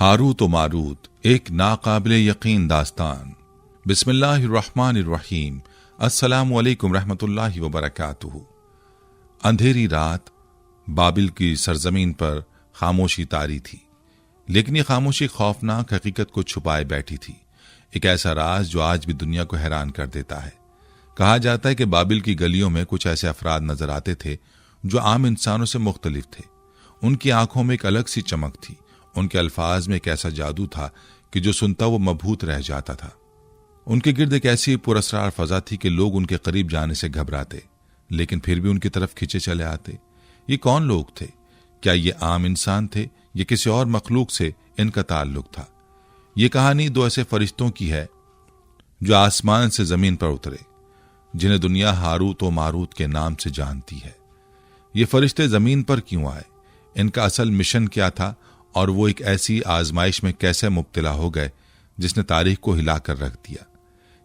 Harut व Marut, एक नाकाबिले यकीन दास्तान। बिस्मिल्लाहिर्रहमानिर्रहीम। अस्सलामु अलैकुम रहमतुल्लाहि व बरकातुहू। अंधेरी रात बाबिल की सरजमीन पर खामोशी तारी थी, लेकिन ये खामोशी खौफनाक हकीकत को छुपाए बैठी थी। एक ऐसा राज जो आज भी दुनिया को हैरान कर देता है। कहा जाता है कि बाबिल की गलियों में कुछ ऐसे अफराद नजर आते थे जो आम इंसानों से मुख्तलिफ थे। उनकी आंखों में एक अलग सी चमक थी, उनके अल्फाज में एक ऐसा जादू था कि जो सुनता वो मबहूत रह जाता था। उनके गिर्द एक ऐसी पुरस्कार फजा थी कि लोग उनके करीब जाने से घबराते, लेकिन फिर भी उनकी तरफ खींचे चले आते। ये कौन लोग थे? क्या ये आम इंसान थे या किसी और मखलूक से इनका ताल्लुक था? ये कहानी दो ऐसे फरिश्तों की है जो आसमान से जमीन पर उतरे, जिन्हें दुनिया हारूत व मारूत के नाम से जानती है। ये फरिश्ते जमीन पर क्यों आए, इनका असल मिशन क्या था, और वो एक ऐसी आजमाइश में कैसे मुब्तला हो गए जिसने तारीख को हिलाकर रख दिया।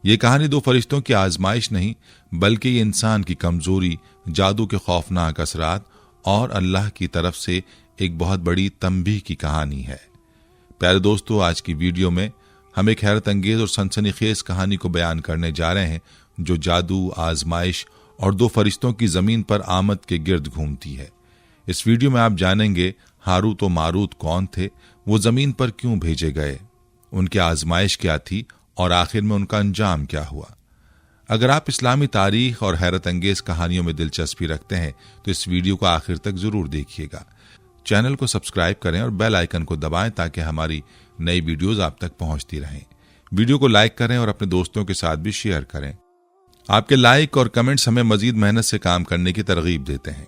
ये कहानी दो फरिश्तों की आजमाइश नहीं, बल्कि ये इंसान की कमजोरी, जादू के खौफनाक असरात और अल्लाह की तरफ से एक बहुत बड़ी तंबीह की कहानी है। प्यारे दोस्तों, आज की वीडियो में हम एक हैरत अंगेज और सनसनीखेज कहानी को बयान करने जा रहे हैं जो जादू, आजमाइश और दो फरिश्तों की जमीन पर आमद के गिर्द घूमती है। इस वीडियो में आप जानेंगे हारूत व मारूत कौन थे, वो जमीन पर क्यों भेजे गए, उनकी आजमाइश क्या थी और आखिर में उनका अंजाम क्या हुआ। अगर आप इस्लामी तारीख और हैरत अंगेज कहानियों में दिलचस्पी रखते हैं तो इस वीडियो को आखिर तक जरूर देखिएगा। चैनल को सब्सक्राइब करें और बेल आइकन को दबाएं ताकि हमारी नई वीडियोज आप तक पहुंचती रहें। वीडियो को लाइक करें और अपने दोस्तों के साथ भी शेयर करें। आपके लाइक और कमेंट्स हमें मजीद मेहनत से काम करने की तरगीब देते हैं।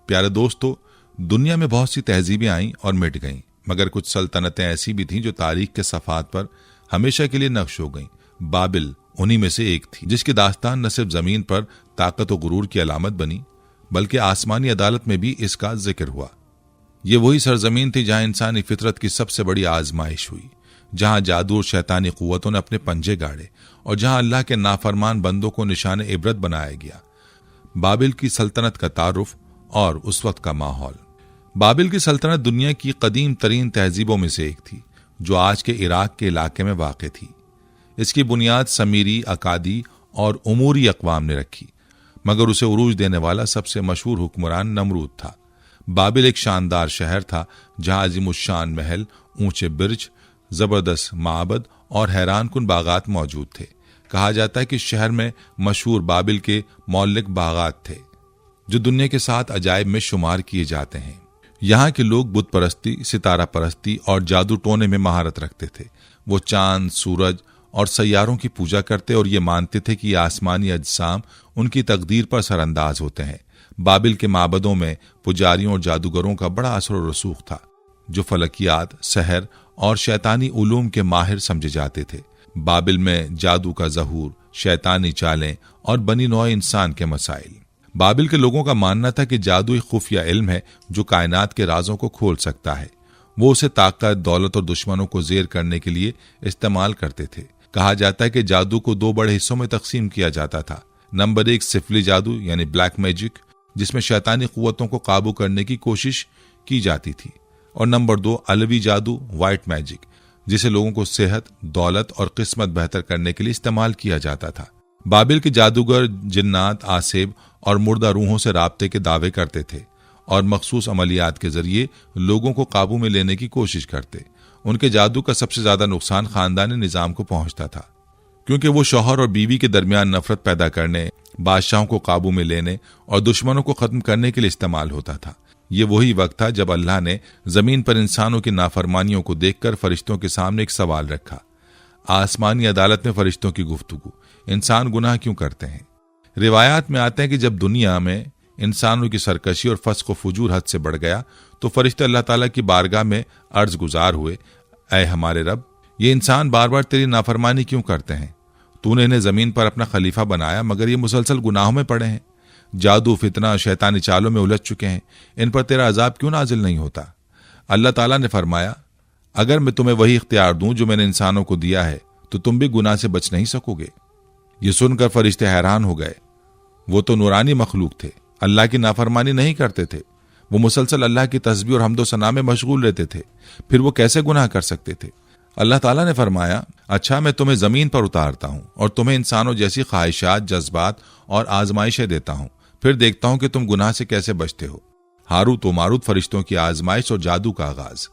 प्यारे दोस्तों, दुनिया में बहुत सी तहजीबें आईं और मिट गईं, मगर कुछ सल्तनतें ऐसी भी थीं जो तारीख के सफ़ात पर हमेशा के लिए नक्श हो गईं। बाबिल उन्हीं में से एक थी, जिसकी दास्तान न सिर्फ जमीन पर ताकत और गुरूर की अलामत बनी, बल्कि आसमानी अदालत में भी इसका जिक्र हुआ। ये वही सरजमीन थी जहां इंसानी फितरत की सबसे बड़ी आजमाइश हुई, जहां जादू और शैतानी कुव्वतों ने अपने पंजे गाड़े और जहां अल्लाह के नाफरमान बंदों को निशान इबरत बनाया गया। बाबिल की सल्तनत का तारुफ और उस वक्त का माहौल। बाबिल की सल्तनत दुनिया की कदीम तरीन तहजीबों में से एक थी, जो आज के इराक के इलाके में वाक़ थी। इसकी बुनियाद समीरी, अकादी और उमूरी अक़वाम ने रखी, मगर उसे उरूज देने वाला सबसे मशहूर हुक्मरान नमरूद था। बाबिल एक शानदार शहर था जहां अजीमुशान महल, ऊंचे बिर्ज, जबरदस्त माबद और हैरानकुन बागात मौजूद थे। कहा जाता है कि शहर में मशहूर बाबिल के मौलिक बागात थे जो दुनिया के 7 अजायब में शुमार किए जाते हैं। यहाँ के लोग बुत परस्ती, सितारा परस्ती और जादू टोने में महारत रखते थे। वो चांद, सूरज और सैयारों की पूजा करते और ये मानते थे कि आसमानी अजसाम उनकी तकदीर पर सरअंदाज होते हैं। बाबिल के माबदों में पुजारियों और जादूगरों का बड़ा असर और रसूख था, जो फलकियात, सहर और शैतानी उलूम के माहिर समझे जाते थे। बाबिल में जादू का ज़हूर, शैतानी चालें और बनी नौ इंसान के मसाइल। बाबिल के लोगों का मानना था कि जादू एक खुफिया इल्म है जो कायनात के राजों को खोल सकता है। वो उसे ताकत, दौलत और दुश्मनों को जेर करने के लिए इस्तेमाल करते थे। कहा जाता है कि जादू को 2 बड़े हिस्सों में तकसीम किया जाता था। नंबर 1 सिफली जादू यानी ब्लैक मैजिक, जिसमें शैतानी कुव्वतों को काबू करने की कोशिश की जाती थी, और नंबर 2 अलवी जादू, व्हाइट मैजिक, जिसे लोगों को सेहत, दौलत और किस्मत बेहतर करने के लिए इस्तेमाल किया जाता था। बाबिल के जादूगर जिन्नात, आसेब और मुर्दा रूहों से राब्ते के दावे करते थे और मखसूस अमलियात के जरिए लोगों को काबू में लेने की कोशिश करते। उनके जादू का सबसे ज्यादा नुकसान खानदानी निजाम को पहुंचता था, क्योंकि वो शौहर और बीवी के दरमियान नफरत पैदा करने, बादशाहों को काबू में लेने और दुश्मनों को खत्म करने के लिए इस्तेमाल होता था। ये वही वक्त था जब अल्लाह ने जमीन पर इंसानों की नाफरमानियों को देखकर फरिश्तों के सामने एक सवाल रखा। आसमानी अदालत में फरिश्तों की गुफ्तगू, इंसान गुनाह क्यों करते हैं? रिवायात में आते हैं कि जब दुनिया में इंसानों की सरकशी और फस्क व फुजूर हद से बढ़ गया तो फरिश्ते अल्लाह ताला की बारगाह में अर्ज गुजार हुए, ऐ हमारे रब, ये इंसान बार बार तेरी नाफरमानी क्यों करते हैं? तूने इन्हें जमीन पर अपना खलीफा बनाया, मगर ये मुसलसल गुनाहों में पड़े हैं, जादू, फितना, शैतानी चालों में उलझ चुके हैं। इन पर तेरा अजाब क्यों नाजिल नहीं होता? अल्लाह ताला ने फरमाया, अगर मैं तुम्हें वही इख्तियार दूं जो मैंने इंसानों को दिया है तो तुम भी गुनाह से बच नहीं सकोगे। ये सुनकर फरिश्ते हैरान हो गए। वो तो नूरानी मखलूक थे, अल्लाह की नाफरमानी नहीं करते थे, वो मुसलसल अल्लाह की तस्बीह और हम्दो सना में मशगूल रहते थे, फिर वो कैसे गुनाह कर सकते थे? अल्लाह ताला ने फरमाया, अच्छा मैं तुम्हें जमीन पर उतारता हूं और तुम्हें इंसानों जैसी ख्वाहिशात, जज्बात और आजमाइशें देता हूं, फिर देखता हूं कि तुम गुनाह से कैसे बचते हो। हारूत व मारूत फरिश्तों की आजमाइश और जादू का आगाज।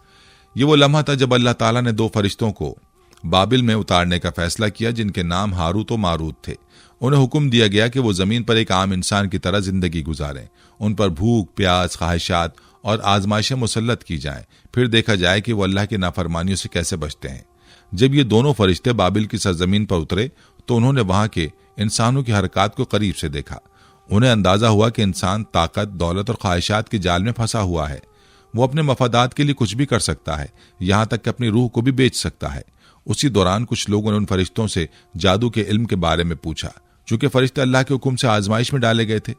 ये वो लम्हा था जब अल्लाह ताला ने 2 फरिश्तों को बाबिल में उतारने का फैसला किया, जिनके नाम हारूत व मारूत थे। उन्हें हुक्म दिया गया कि वो जमीन पर एक आम इंसान की तरह जिंदगी गुजारें। उन पर भूख, प्यास, ख्वाहिशात और आजमाइशें मुसल्लत की जाएं, फिर देखा जाए कि वो अल्लाह की नाफरमानियों से कैसे बचते हैं। जब ये दोनों फरिश्ते बाबिल की सरजमीन पर उतरे तो उन्होंने वहां के इंसानों की हरकत को करीब से देखा। उन्हें अंदाजा हुआ कि इंसान ताकत, दौलत और ख्वाहिशात के जाल में फंसा हुआ है। वो अपने मफादात के लिए कुछ भी कर सकता है, यहां तक कि अपनी रूह को भी बेच सकता है। उसी दौरान कुछ लोगों ने उन फरिश्तों से जादू के इल्म के बारे में पूछा। चूंकि फरिश्ते अल्लाह के हुक्म से आजमाइश में डाले गए थे,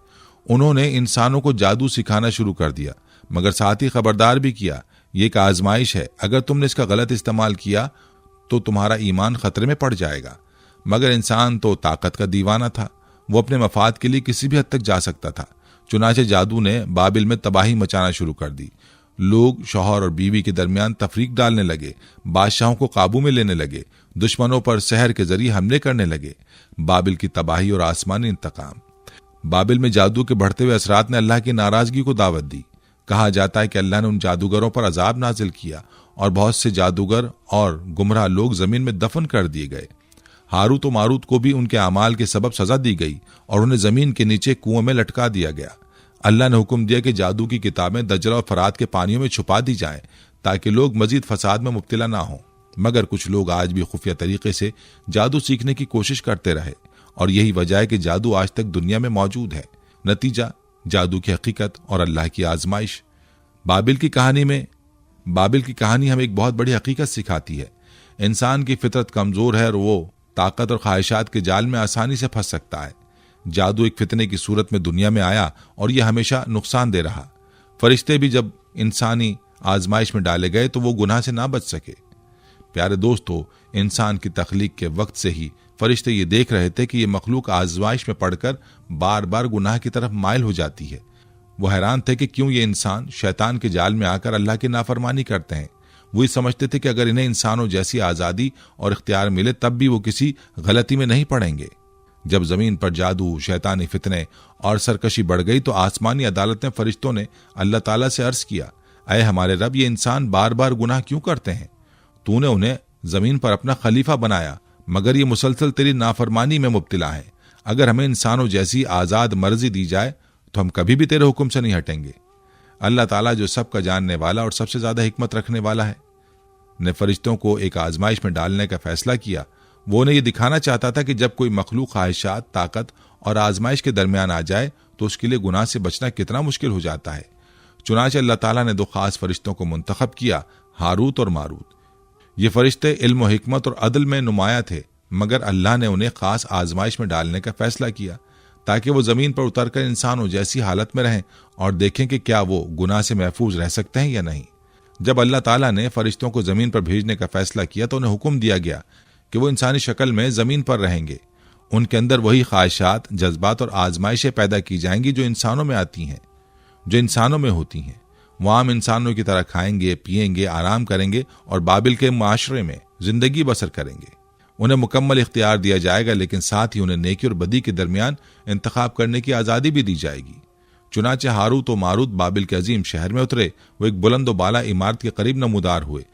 उन्होंने इंसानों को जादू सिखाना शुरू कर दिया, मगर साथ ही खबरदार भी किया, ये एक आजमाइश है, अगर तुमने इसका गलत इस्तेमाल किया तो तुम्हारा ईमान खतरे में पड़ जाएगा। मगर इंसान तो ताकत का दीवाना था, वो अपने मफाद के लिए किसी भी हद तक जा सकता था। चुनाचे जादू ने बाबिल में तबाही मचाना शुरू कर दी। लोग शौहर और बीवी के दरमियान तफरीक डालने लगे, बादशाहों को काबू में लेने लगे, दुश्मनों पर सहर के जरिए हमले करने लगे। बाबिल की तबाही और आसमानी इंतकाम। बाबिल में जादू के बढ़ते हुए असरात ने अल्लाह की नाराजगी को दावत दी। कहा जाता है कि अल्लाह ने उन जादूगरों पर अजाब नाजिल किया और बहुत से जादूगर और गुमराह लोग जमीन में दफन कर दिए गए। हारूत और मारूत को भी उनके अमाल के सबब सजा दी गई और उन्हें जमीन के नीचे कुएं में लटका दिया गया। अल्लाह ने हुक्म दिया कि जादू की किताबें दज्जल और फरात के पानियों में छुपा दी जाएं, ताकि लोग मजीद फसाद में मुब्तला ना हों। मगर कुछ लोग आज भी खुफिया तरीके से जादू सीखने की कोशिश करते रहे और यही वजह है कि जादू आज तक दुनिया में मौजूद है। नतीजा, जादू की हकीकत और अल्लाह की आजमाइश। बाबिल की कहानी हमें एक बहुत बड़ी हकीकत सिखाती है। इंसान की फितरत कमजोर है और वो ताकत और ख्वाहिशात के जाल में आसानी से फंस सकता है। जादू एक फितने की सूरत में दुनिया में आया और यह हमेशा नुकसान दे रहा। फरिश्ते भी जब इंसानी आजमाइश में डाले गए तो वो गुनाह से ना बच सके। प्यारे दोस्तों, इंसान की तख्लीक के वक्त से ही फरिश्ते ये देख रहे थे कि ये मखलूक आजमाइश में पड़कर बार बार गुनाह की तरफ माइल हो जाती है। वो हैरान थे कि क्यों ये इंसान शैतान के जाल में आकर अल्लाह की नाफरमानी करते हैं। वो ये समझते थे कि अगर इन्हें इंसानों जैसी आज़ादी और इख्तियार मिले तब भी वो किसी गलती में नहीं पड़ेंगे। जब जमीन पर जादू, शैतानी फितने और सरकशी बढ़ गई तो आसमानी अदालत में फरिश्तों ने अल्लाह ताला से अर्ज किया, अय हमारे रब, ये इंसान बार बार गुनाह क्यों करते हैं? तूने उन्हें जमीन पर अपना खलीफा बनाया, मगर ये मुसलसल तेरी नाफरमानी में मुब्तला है। अगर हमें इंसानों जैसी आज़ाद मर्जी दी जाए तो हम कभी भी तेरे हुक्म से नहीं हटेंगे। अल्लाह ताला जो सबका जानने वाला और सबसे ज्यादा हिकमत रखने वाला है, ने फरिश्तों को एक आजमाइश में डालने का फैसला किया। वो उन्हें यह दिखाना चाहता था कि जब कोई मखलूक ख्वाहिशात, ताकत और आजमाइश के दरमियान आ जाए तो उसके लिए गुनाह से बचना कितना मुश्किल हो जाता है। चुनांचे अल्लाह ताला ने 2 खास फरिश्तों को मुंतखब किया, हारूत और मारूत। ये फरिश्ते इल्म, हिकमत और अदल में नुमाया थे, मगर अल्लाह ने उन्हें खास आजमाइश में डालने का फैसला किया ताकि वो जमीन पर उतरकर इंसानों जैसी हालत में रहें और देखें कि क्या वो गुनाह से महफूज रह सकते हैं या नहीं। जब अल्लाह ताला ने फरिश्तों को जमीन पर भेजने का फैसला किया तो उन्हें हुक्म दिया गया कि वो इंसानी शक्ल में जमीन पर रहेंगे। उनके अंदर वही ख्वाहिशात, जज्बात और आजमाइशें पैदा की जाएंगी जो इंसानों में आती हैं, जो इंसानों में होती हैं। वो आम इंसानों की तरह खाएंगे, पिएंगे, आराम करेंगे और बाबिल के माशरे में जिंदगी बसर करेंगे। उन्हें मुकम्मल इख्तियार दिया जाएगा, लेकिन साथ ही उन्हें नेकी और बदी के दरमियान इंतखाब करने की आज़ादी भी दी जाएगी। चुनाचे हारूत और मारूत बाबिल के अजीम शहर में उतरे। वो एक बुलंद व बाला इमारत के करीब नमूदार हुए,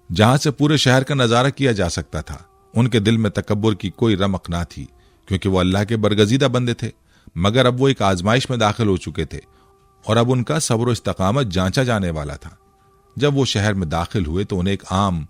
जहां से पूरे शहर का नजारा किया जा सकता था। उनके दिल में तकब्बुर की कोई रमक ना थी, क्योंकि वो अल्लाह के बरगजीदा बंदे थे। मगर अब वो एक आजमाइश में दाखिल हो चुके थे और अब उनका सब्र इस्तकामत जांचा जाने वाला था। जब वो शहर में दाखिल हुए तो उन्हें एक आम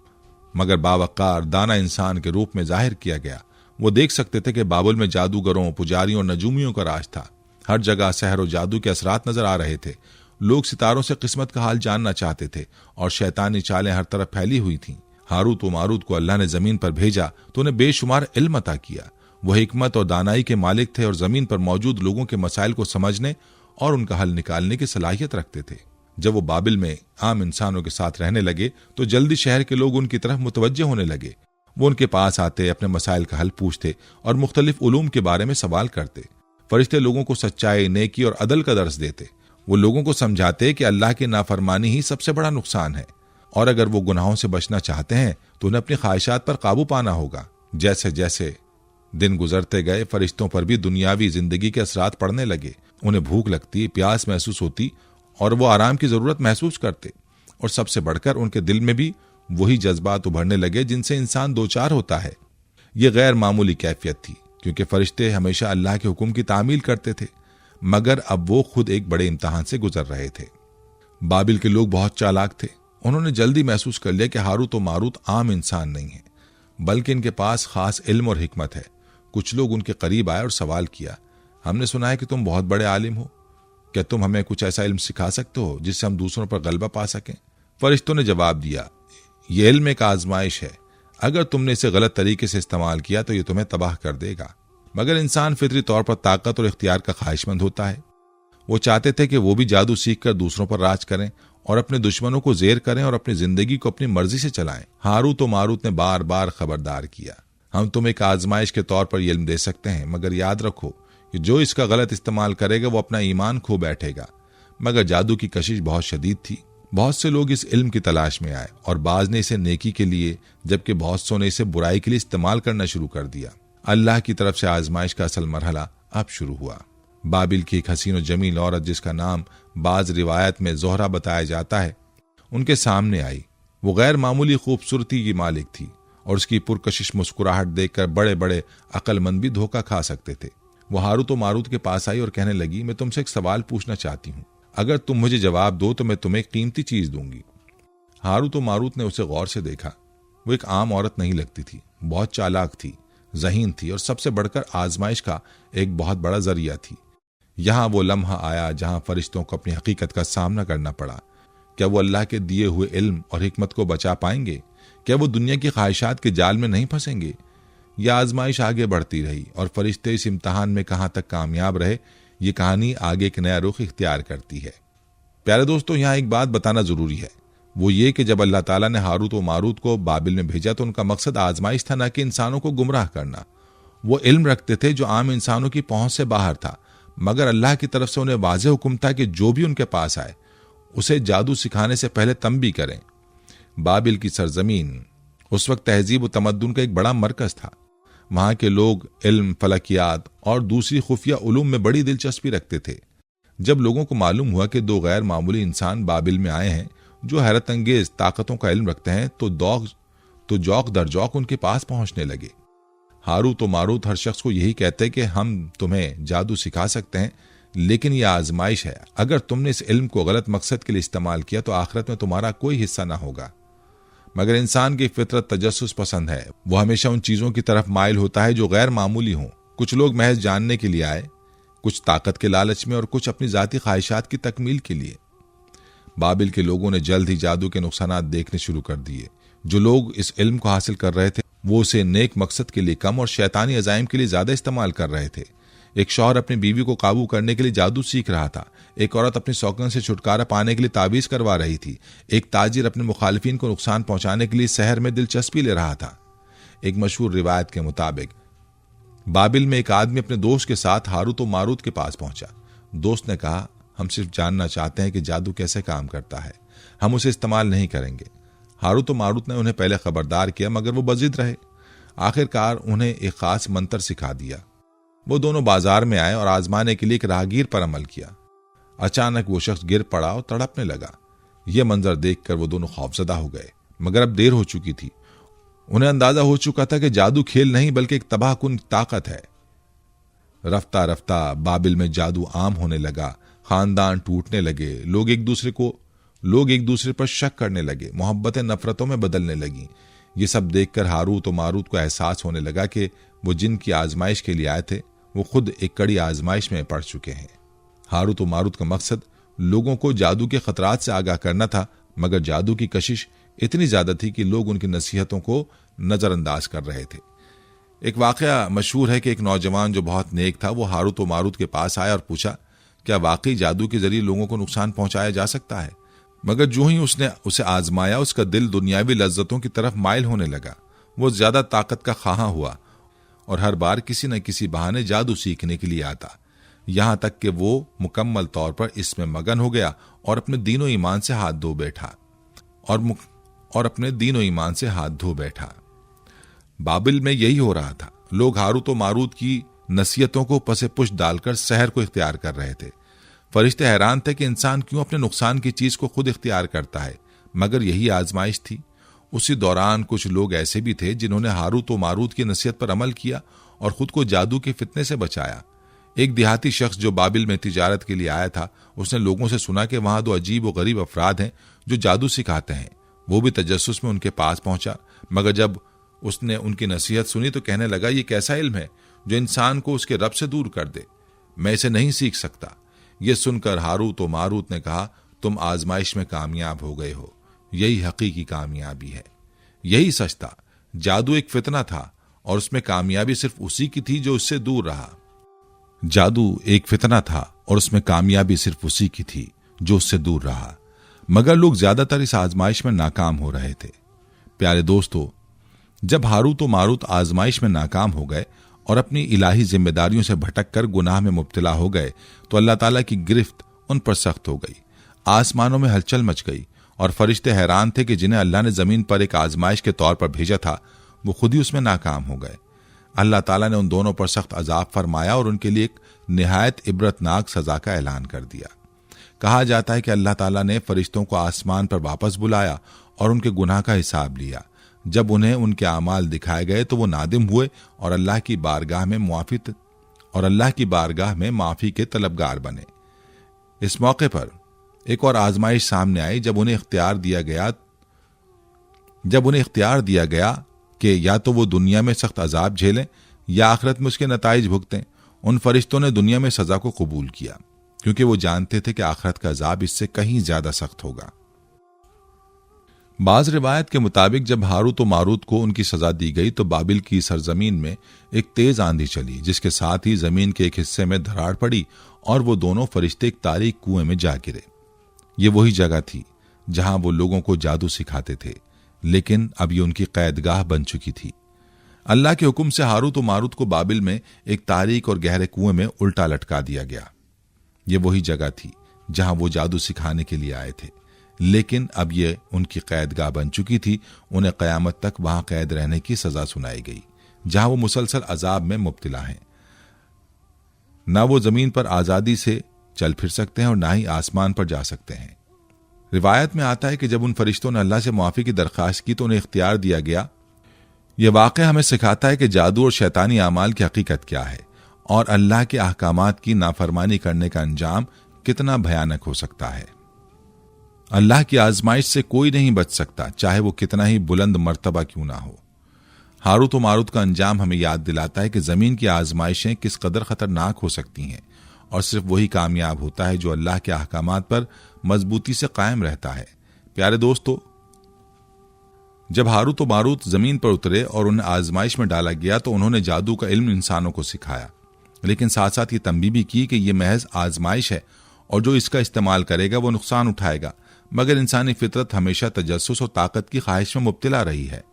मगर बावकार, दाना इंसान के रूप में जाहिर किया गया। वो देख सकते थे कि बाबुल में जादूगरों, पुजारियों और नजूमियों का राज था। हर जगह सहर और जादू के असरात नजर आ रहे थे। लोग सितारों से किस्मत का हाल जानना चाहते थे और शैतानी चालें हर तरफ फैली हुई थीं। हारूत व मारूत को अल्लाह ने जमीन पर भेजा तो उन्हें बेशुमार इल्म अता किया। वह हिकमत और दानाई के मालिक थे और जमीन पर मौजूद लोगों के मसाइल को समझने और उनका हल निकालने की सलाहियत रखते थे। जब वो बाबिल में आम इंसानों के साथ रहने लगे तो जल्दी शहर के लोग उनकी तरफ मुतवज्जे होने लगे। वो उनके पास आते, अपने मसाइल का हल पूछते और मुख्तलिफ उलूम के बारे में सवाल करते। फरिश्ते लोगों को सच्चाई, नेकी और अदल का दर्स देते। वो लोगों को समझाते कि अल्लाह की नाफरमानी ही सबसे बड़ा नुकसान है, और अगर वो गुनाहों से बचना चाहते हैं तो उन्हें अपनी ख्वाहिशात पर काबू पाना होगा। जैसे जैसे दिन गुजरते गए, फरिश्तों पर भी दुनियावी जिंदगी के असरात पड़ने लगे। उन्हें भूख लगती, प्यास महसूस होती और वो आराम की जरूरत महसूस करते, और सबसे बढ़कर उनके दिल में भी वही जज्बात उभरने लगे जिनसे इंसान दो चार होता है। ये गैर मामूली कैफियत थी, क्योंकि फरिश्ते हमेशा अल्लाह के हुक्म की तामील करते थे, मगर अब वो खुद एक बड़े इम्तिहान से गुजर रहे थे। बाबिल के लोग बहुत चालाक थे। उन्होंने जल्दी महसूस कर लिया कि हारूत और मारूत आम इंसान नहीं है, बल्कि इनके पास खास इल्म और हिकमत है। कुछ लोग उनके करीब आए और सवाल किया, हमने सुना है कि तुम बहुत बड़े आलिम हो, क्या तुम हमें कुछ ऐसा इल्म सिखा सकते हो जिससे हम दूसरों पर गलबा पा सकें? फरिश्तों ने जवाब दिया, यह इल्म एक आजमाइश है, अगर तुमने इसे गलत तरीके से इस्तेमाल किया तो ये तुम्हें तबाह कर देगा। मगर इंसान फितरी तौर पर ताकत और इख्तियार का ख्वाहिशमंद होता है। वो चाहते थे कि वो भी जादू सीखकर दूसरों पर राज करें और अपने दुश्मनों को जेर करें और अपनी जिंदगी को अपनी मर्जी से चलाएं। हारूत और मारूत ने बार बार खबरदार किया, हम तुम्हें एक आजमाइश के तौर पर इल्म दे सकते हैं, मगर याद रखो कि जो इसका गलत इस्तेमाल करेगा वो अपना ईमान खो बैठेगा। मगर जादू की कशिश बहुत शदीद थी। बहुत से लोग इस इल्म की तलाश में आए और बाज ने इसे नेकी के लिए, जबकि बहुत सौ ने इसे बुराई के लिए इस्तेमाल करना शुरू कर दिया। अल्लाह की तरफ से आजमाइश का असल मरहला अब शुरू हुआ। बाबिल की एक हसीन और जमील औरत, जिसका नाम बाज रिवायत में जोहरा बताया जाता है, उनके सामने आई। वो गैर मामूली खूबसूरती की मालिक थी और उसकी पुरकशिश मुस्कुराहट देखकर बड़े बड़े अक्लमंद भी धोखा खा सकते थे। वो हारूत और मारूत के पास आई और कहने लगी, मैं तुमसे एक सवाल पूछना चाहती हूँ, अगर तुम मुझे जवाब दो तो मैं तुम्हें एक कीमती चीज दूंगी। हारूत और मारूत ने उसे गौर से देखा। वो एक आम औरत नहीं लगती थी, बहुत चालाक थी, ज़हीन थी और सबसे बढ़कर आजमाइश का एक बहुत बड़ा जरिया थी। यहां वो लम्हा आया जहां फरिश्तों को अपनी हकीकत का सामना करना पड़ा। क्या वो अल्लाह के दिए हुए इल्म और हिकमत को बचा पाएंगे? क्या वो दुनिया की ख्वाहिशात के जाल में नहीं फंसेंगे? यह आजमाइश आगे बढ़ती रही और फरिश्ते इस इम्तिहान में कहां तक कामयाब रहे, ये कहानी आगे एक नया रुख इख्तियार करती है। प्यारे दोस्तों, यहाँ एक बात बताना जरूरी है, वो ये कि जब अल्लाह ताला ने हारूत और मारूत को बाबिल में भेजा तो उनका मकसद आजमाइश था, न कि इंसानों को गुमराह करना। वो इल्म रखते थे जो आम इंसानों की पहुंच से बाहर था, मगर अल्लाह की तरफ से उन्हें वाज़ेह हुक्म था कि जो भी उनके पास आए उसे जादू सिखाने से पहले तंबी करें। बाबिल की सरजमीन उस वक्त तहजीब व तमद्दुन का एक बड़ा मरकज था। वहां के लोग इल्म, फलकियात और दूसरी खुफिया उलूम में बड़ी दिलचस्पी रखते थे। जब लोगों को मालूम हुआ कि दो गैर मामूली इंसान बाबिल में आए हैं जो हैरत अंगेज ताकतों का इल्म रखते हैं, तो जौक दर जौक उनके पास पहुंचने लगे। हारूत और मारूत हर शख्स को यही कहते कि हम तुम्हें जादू सिखा सकते हैं, लेकिन यह आजमाइश है। अगर तुमने इस इल्म को गलत मकसद के लिए इस्तेमाल किया तो आखिरत में तुम्हारा कोई हिस्सा ना होगा। मगर इंसान की फितरत तजस्सुस पसंद है। वो हमेशा उन चीजों की तरफ माइल होता है जो गैर मामूली हों। कुछ लोग महज जानने के लिए आए, कुछ ताकत के लालच में और कुछ अपनी जाती ख्वाहिशात की तकमील के लिए। बाबिल के लोगों ने जल्द ही जादू के नुकसानात देखने शुरू कर दिए। जो लोग इस इल्म को हासिल कर रहे थे वो उसे नेक मकसद के लिए कम और शैतानी अजाइम के लिए ज्यादा इस्तेमाल कर रहे थे। एक शौहर अपनी बीवी को काबू करने के लिए जादू सीख रहा था। एक औरत अपनी सौगंध से छुटकारा पाने के लिए ताबीज करवा रही थी। एक ताजिर अपने मुखालिफिन को नुकसान पहुंचाने के लिए शहर में दिलचस्पी ले रहा था। एक मशहूर रिवायत के मुताबिक बाबिल में एक आदमी अपने दोस्त के साथ हारूत और मारूत के पास पहुंचा। दोस्त ने कहा, हम सिर्फ जानना चाहते हैं कि जादू कैसे काम करता है, हम उसे इस्तेमाल नहीं करेंगे। हारूत और मारूत ने उन्हें पहले खबरदार किया, मगर वो बजिद रहे। आखिरकार उन्हें एक खास मंत्र सिखा दिया। वो दोनों बाजार में आए और आजमाने के लिए एक राहगीर पर अमल किया। अचानक वो शख्स गिर पड़ा और तड़पने लगा। यह मंजर देखकर वो दोनों खौफजदा हो गए, मगर अब देर हो चुकी थी। उन्हें अंदाजा हो चुका था कि जादू खेल नहीं बल्कि एक तबाहकुन ताकत है। रफ्ता रफ्ता बाबिल में जादू आम होने लगा। खानदान टूटने लगे। लोग एक दूसरे पर शक करने लगे। मोहब्बतें नफरतों में बदलने लगीं। ये सब देखकर हारूत और मारूत को एहसास होने लगा कि वो जिन की आजमाइश के लिए आए थे वो खुद एक कड़ी आजमाइश में पड़ चुके हैं। हारूत और मारूत का मकसद लोगों को जादू के खतरात से आगाह करना था, मगर जादू की कशिश इतनी ज्यादा थी कि लोग उनकी नसीहतों को नजरअंदाज कर रहे थे। एक वाकया मशहूर है कि एक नौजवान जो बहुत नेक था वो हारूत और मारूत के पास आया और पूछा, क्या वाकई जादू के जरिए लोगों को नुकसान पहुंचाया जा सकता है? मगर जो ही उसने उसे आजमाया उसका दिल दुनियावी लज्जतों की तरफ माइल होने लगा। वो ज्यादा ताकत का ख्वाह हुआ और हर बार किसी न किसी बहाने जादू सीखने के लिए आता। यहां तक कि वो मुकम्मल तौर पर इसमें मगन हो गया और अपने दीनो ईमान से हाथ धो बैठा। बाबिल में यही हो रहा था। लोग हारूत और मारूत की नसीहतों को पसे पुश डालकर सहर को इख्तियार कर रहे थे। फरिश्ते हैरान थे कि इंसान क्यों अपने नुकसान की चीज को खुद इख्तियार करता है, मगर यही आजमाइश थी। उसी दौरान कुछ लोग ऐसे भी थे जिन्होंने हारूत और मारूत की नसीहत पर अमल किया और खुद को जादू के फितने से बचाया। एक देहाती शख्स जो बाबिल में तिजारत के लिए आया था, उसने लोगों से सुना कि वहां 2 अजीब और गरीब अफराद हैं जो जादू सिखाते हैं। वो भी तजस्सुस में उनके पास पहुंचा, मगर जब उसने उनकी नसीहत सुनी तो कहने लगा, ये कैसा इल्म है जो इंसान को उसके रब से दूर कर दे, मैं इसे नहीं सीख सकता। ये सुनकर हारूत और मारूत ने कहा, तुम आजमाइश में कामयाब हो गए हो, यही हकीकी कामयाबी है। यही सच था, जादू एक फितना था और उसमें कामयाबी सिर्फ उसी की थी जो उससे दूर रहा। मगर लोग ज्यादातर इस आजमाइश में नाकाम हो रहे थे। प्यारे दोस्तों, जब हारूत और मारूत आजमाइश में नाकाम हो गए और अपनी इलाही जिम्मेदारियों से भटक कर गुनाह में मुब्तला हो गए तो अल्लाह ताला की गिरफ्त उन पर सख्त हो गई। आसमानों में हलचल मच गई और फरिश्ते हैरान थे कि जिन्हें अल्लाह ने जमीन पर एक आजमाइश के तौर पर भेजा था, वो खुद ही उसमें नाकाम हो गए। अल्लाह ताला ने उन दोनों पर सख्त अजाब फरमाया और उनके लिए एक निहायत इबरतनाक सजा का ऐलान कर दिया। कहा जाता है कि अल्लाह ताला ने फरिश्तों को आसमान पर वापस बुलाया और उनके गुनाह का हिसाब लिया। जब उन्हें उनके आमाल दिखाए गए तो वो नादिम हुए और अल्लाह की बारगाह में माफी के तलबगार बने। इस मौके पर एक और आजमाइश सामने आई जब उन्हें इख्तियार दिया गया कि या तो वो दुनिया में सख्त अजाब झेलें या आखिरत में उसके नताइज भुगतें। उन फरिश्तों ने दुनिया में सजा को कबूल किया क्योंकि वो जानते थे कि आखिरत का अजाब इससे कहीं ज्यादा सख्त होगा। बाज रिवायत के मुताबिक जब हारूत और मारूत को उनकी सजा दी गई तो बाबिल की सरजमीन में एक तेज आंधी चली, जिसके साथ ही जमीन के एक हिस्से में दरार पड़ी और वो दोनों फरिश्ते एक तारीक कुएं में जा गिरे। ये वही जगह थी जहां वो लोगों को जादू सिखाते थे, लेकिन अब ये उनकी कैदगाह बन चुकी थी। अल्लाह के हुक्म से हारूत और मारूत को बाबिल में एक तारीक और गहरे कुएं में उल्टा लटका दिया गया। ये वही जगह थी जहां वो जादू सिखाने के लिए आए थे, लेकिन अब ये उनकी कैदगाह बन चुकी थी। उन्हें कयामत तक वहां कैद रहने की सजा सुनाई गई, जहां वो मुसलसल अजाब में मुब्तला हैं। ना वो जमीन पर आजादी से चल फिर सकते हैं और ना ही आसमान पर जा सकते हैं। रिवायत में आता है कि जब उन फरिश्तों ने अल्लाह से मुआफी की दरख्वास्त की तो उन्हें इख्तियार दिया गया। यह वाक़या हमें सिखाता है कि जादू और शैतानी आमाल की हकीकत क्या है और अल्लाह के अहकामात की नाफरमानी करने का अंजाम कितना भयानक हो सकता है। अल्लाह की आजमाइश से कोई नहीं बच सकता, चाहे वो कितना ही बुलंद मर्तबा क्यों ना हो। हारूत और मारूत का अंजाम हमें याद दिलाता है कि जमीन की आजमाइशें किस कदर खतरनाक हो सकती हैं और सिर्फ वही कामयाब होता है जो अल्लाह के अहकामात पर मजबूती से कायम रहता है। प्यारे दोस्तों, जब हारूत और मारूत जमीन पर उतरे और उन्हें आजमाइश में डाला गया तो उन्होंने जादू का इल्म इंसानों को सिखाया, लेकिन साथ साथ ये तंबीह भी की कि यह महज आजमाइश है और जो इसका इस्तेमाल करेगा वो नुकसान उठाएगा। मगर इंसानी फितरत हमेशा तजस्सुस और ताकत की ख्वाहिश में मुब्तला रही है।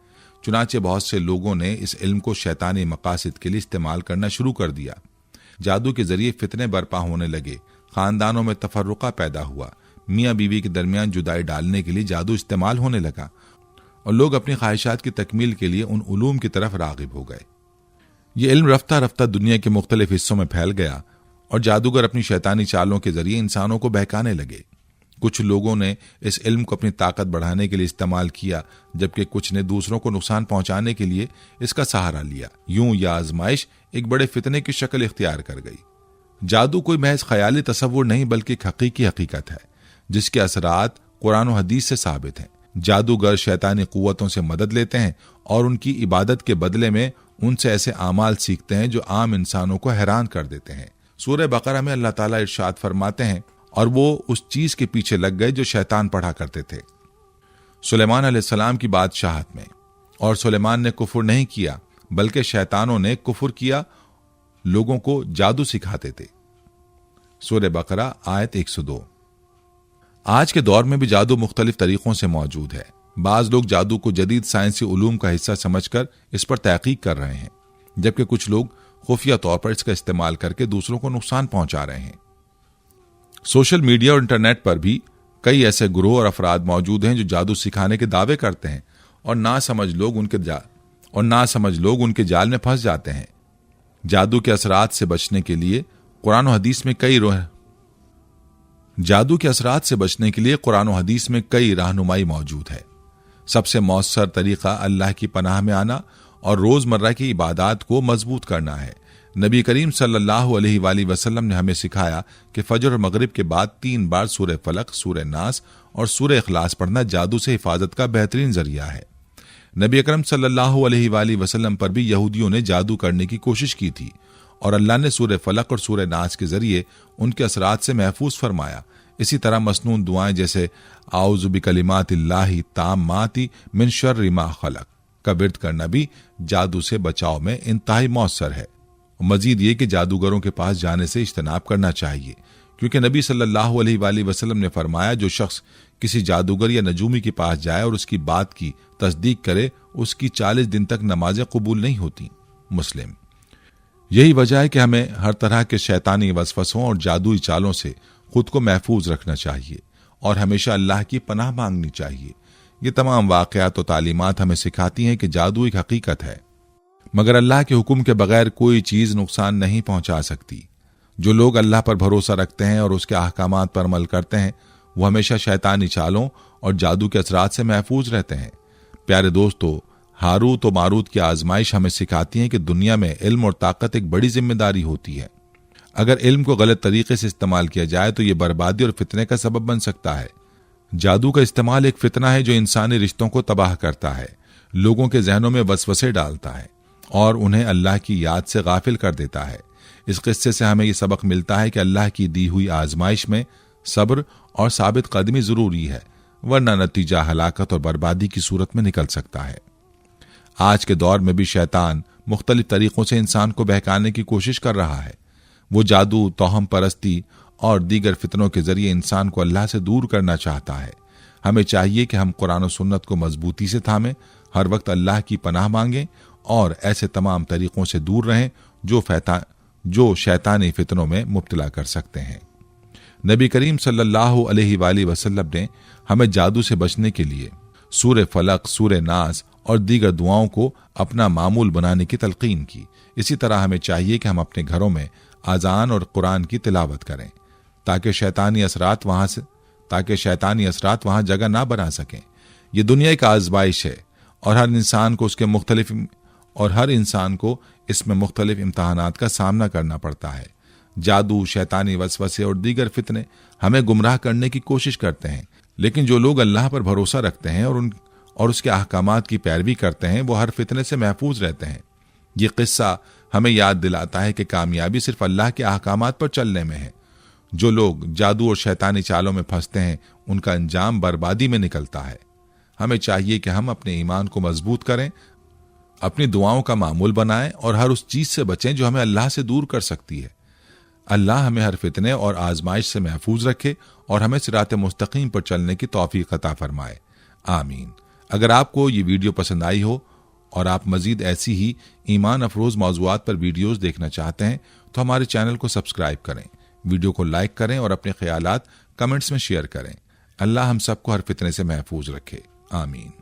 चुनाचे बहुत से लोगों ने इस इल्म को शैतानी मकासद के लिए इस्तेमाल करना शुरू कर दिया। जादू के जरिए फितने बर्पा होने लगे, खानदानों में तफर्रुका पैदा हुआ, मियाँ बीवी के दरमियान जुदाई डालने के लिए जादू इस्तेमाल होने लगा और लोग अपनी ख्वाहिशात की तकमील के लिए उन उलूम की तरफ रागिब हो गए। ये इल्म रफ्ता रफ्ता दुनिया के मुख्तलिफ हिस्सों में फैल गया और जादूगर अपनी शैतानी चालों के जरिए इंसानों को बहकाने लगे। कुछ लोगों ने इस इल्म को अपनी ताकत बढ़ाने के लिए इस्तेमाल किया, जबकि कुछ ने दूसरों को नुकसान पहुंचाने के लिए इसका सहारा लिया। यूं यह आजमाइश एक बड़े फितने की शक्ल इख्तियार कर गई। जादू कोई महज ख्याली तसव्वुर नहीं बल्कि एक हकीकी हकीकत है जिसके असरात कुरान और हदीस से साबित हैं। जादूगर शैतानी कुव्वतों से मदद लेते हैं और उनकी इबादत के बदले में उनसे ऐसे आमाल सीखते हैं जो आम इंसानों को हैरान कर देते हैं। सूरह बकरा में अल्लाह ताला इरशाद फरमाते हैं, और वो उस चीज के पीछे लग गए जो शैतान पढ़ा करते थे। सुलेमान अलैहिस्सलाम की बादशाहत में, और सुलेमान ने कुफर नहीं किया बल्कि शैतानों ने कुफर किया, लोगों को जादू सिखाते थे। सूरह बकरा आयत 102। आज के दौर में भी जादू मुख्तलिफ तरीकों से मौजूद है। बाज लोग जादू को जदीद साइंसी उलूम का हिस्सा समझकर इस पर तहकीक कर रहे हैं, जबकि कुछ लोग खुफिया तौर पर इसका इस्तेमाल करके दूसरों को नुकसान पहुंचा रहे हैं। सोशल मीडिया और इंटरनेट पर भी कई ऐसे गिरोह और अफराद मौजूद हैं जो जादू सिखाने के दावे करते हैं और नासमझ लोग उनके जाल में फंस जाते हैं। जादू के असरात से बचने के लिए कुरान और हदीस में कई रहनुमाई मौजूद है। सबसे मौसर तरीका अल्लाह की पनाह में आना और रोजमर्रा की इबादत को मजबूत करना है। नबी करीम सल्लल्लाहु अलैहि वसल्लम ने हमें सिखाया कि फजर और मगरिब के बाद 3 बार सूरह फलक, सूरह नास और सूरह इखलास पढ़ना जादू से हिफाजत का बेहतरीन जरिया है। नबी अकरम सल्लल्लाहु अलैहि वसल्लम पर भी यहूदियों ने जादू करने की कोशिश की थी और अल्लाह ने सूरह फलक और सूरह नास के जरिए उनके असरात से महफूज फरमाया। इसी तरह मसनून दुआएं जैसे आउज़ु बिकलिमातिल्लाहि ताम्माति मिन शर्रि मा खलक का विर्द करना भी जादू से बचाव में इंतहाई मौसर है। मजीद ये कि जादूगरों के पास जाने से इज्तनाब करना चाहिए, क्योंकि नबी सल्लल्लाहु अलैहि वसल्लम ने फरमाया, जो शख्स किसी जादूगर या नजूमी के पास जाए और उसकी बात की तस्दीक करे, उसकी 40 दिन तक नमाजें कबूल नहीं होती। मुस्लिम। यही वजह है कि हमें हर तरह के शैतानी वसवसों और जादुई चालों से खुद को महफूज रखना चाहिए और हमेशा अल्लाह की पनाह मांगनी चाहिए। ये तमाम वाक़यात और तालीमात हमें सिखाती हैं कि जादू एक हकीकत है, मगर अल्लाह के हुक्म के बगैर कोई चीज नुकसान नहीं पहुंचा सकती। जो लोग अल्लाह पर भरोसा रखते हैं और उसके अहकामात पर अमल करते हैं, वो हमेशा शैतानी चालों और जादू के असरात से महफूज रहते हैं। प्यारे दोस्तों, हारूत और मारूत की आजमाइश हमें सिखाती है कि दुनिया में इल्म और ताकत एक बड़ी जिम्मेदारी होती है। अगर इल्म को गलत तरीके से इस्तेमाल किया जाए तो ये बर्बादी और फितने का सबब बन सकता है। जादू का इस्तेमाल एक फितना है जो इंसानी रिश्तों को तबाह करता है, लोगों के जहनों में वसवसे डालता है और उन्हें अल्लाह की याद से गाफिल कर देता है। इस किस्से से हमें ये सबक मिलता है कि अल्लाह की दी हुई आजमाइश में सब्र और साबित कदमी जरूरी है, वरना नतीजा हलाकत और बर्बादी की सूरत में निकल सकता है। आज के दौर में भी शैतान मुख्तलिफ तरीकों से इंसान को बहकाने की कोशिश कर रहा है। वो जादू, तौहम परस्ती और दीगर फितनों के जरिए इंसान को अल्लाह से दूर करना चाहता है। हमें चाहिए कि हम कुरान और सुन्नत को मजबूती से थामें, हर वक्त अल्लाह की पनाह मांगें और ऐसे तमाम तरीकों से दूर रहें जो शैतानी फितनों में मुब्तला कर सकते हैं। नबी करीम सल्लल्लाहु अलैहि वसल्लम ने हमें जादू से बचने के लिए सूरह फलक, सूरह नास और दीगर दुआओं को अपना मामूल बनाने की तलकीन की। इसी तरह हमें चाहिए कि हम अपने घरों में अजान और कुरान की तिलावत करें ताकि शैतानी असरात वहां जगह ना बना सकें। ये दुनिया एक आजमाइश है और हर इंसान को इसमें मुख्तलिफ इम्तहानात का सामना करना पड़ता है। जादू, शैतानी वसवसे और दीगर फितने हमें गुमराह करने की कोशिश करते हैं, लेकिन जो लोग अल्लाह पर भरोसा रखते हैं और उसके अहकामात की पैरवी करते हैं, वो हर फितने से महफूज रहते हैं। ये किस्सा हमें याद दिलाता है कि कामयाबी सिर्फ अल्लाह के अहकामात पर चलने में है। जो लोग जादू और शैतानी चालों में फंसते हैं, उनका अंजाम बर्बादी में निकलता है। हमें चाहिए कि हम अपने ईमान को मजबूत करें, अपनी दुआओं का मामूल बनाएं और हर उस चीज से बचें जो हमें अल्लाह से दूर कर सकती है। अल्लाह हमें हर फितने और आजमाइश से महफूज रखे और हमें सिरात मुस्तकीम पर चलने की तौफीक अता फरमाए। आमीन। अगर आपको ये वीडियो पसंद आई हो और आप मजीद ऐसी ही ईमान अफरोज मौज़ूआत पर वीडियोस देखना चाहते हैं तो हमारे चैनल को सब्सक्राइब करें, वीडियो को लाइक करें और अपने ख्यालात कमेंट्स में शेयर करें। अल्लाह हम सबको हर फितने से महफूज रखे। आमीन।